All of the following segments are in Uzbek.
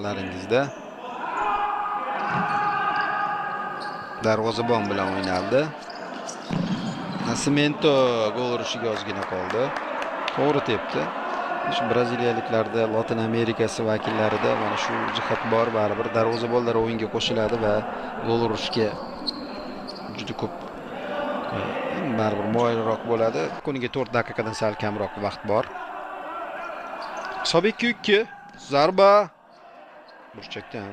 Laringizda darvozabon bilan o'ynaldi. Nascimento gol urishiga ozgina qoldi. To'g'ri tepdi. Shu braziliyaliklarda, Latin Amerikasi vakillarida mana shu jihat bor, baribir darvozabonlar o'yinga qo'shiladi va gol urishga juda ko'p baribir moyilroq bo'ladi. Kuniga 4 daqiqadan sal kamroq vaqt bor. Hisob 2-2. Zarba burchakdan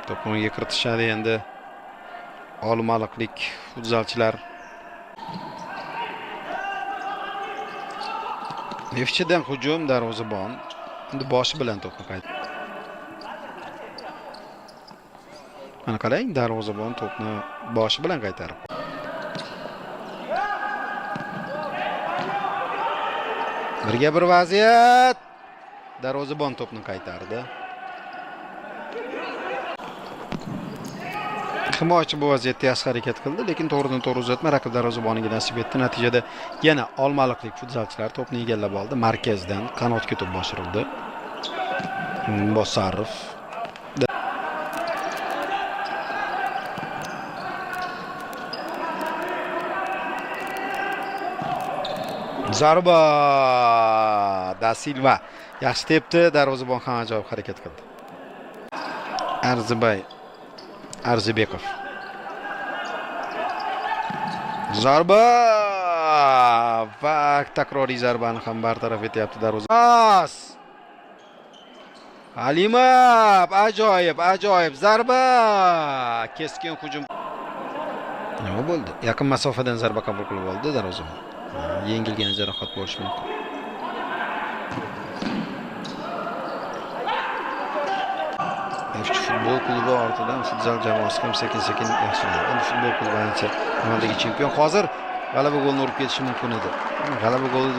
to'pga kiritishadi endi olmaliqlik futbolchilar. Nefchidan hujum, darvozabon endi boshi bilan to'pni qaytdi. Mana qarang, darvozabon to'pni boshi bilan qaytarib. Birga bir vaziyat. Darvozabon to'pni qaytardi. Himoyachi bu vaziyatda yaxshi harakat qildi, lekin to'g'ridan-to'g'ri uzatma raqib darvozaboniga nasib etdi. Natijada yana olmaliqlik futbolchilar to'pni egallab oldi. Markazdan qanotga to'p boshirildi. Bosarov zarba Da Silva yaxshi tepdi, darvozabon ham ajoyib harakat qildi. Arzibekov. Zarba va takroriy zarbani ham bartaraf etyapti darvozabon. Halimov ajoyib zarba. Keskin hujum. Nima bo'ldi? Yaqin masofadan zarba qabul qilib oldi darvozabon. Yengilgina jarohat bo'lishi mumkin. Futbol klubi ortidan futzal jamoasi ham sekin-sekin yaxshilanadi. Endi futbol klubi ancha amaldagi chempion. Hozir g'alaba golini urib ketishi mumkin edi. G'alaba goli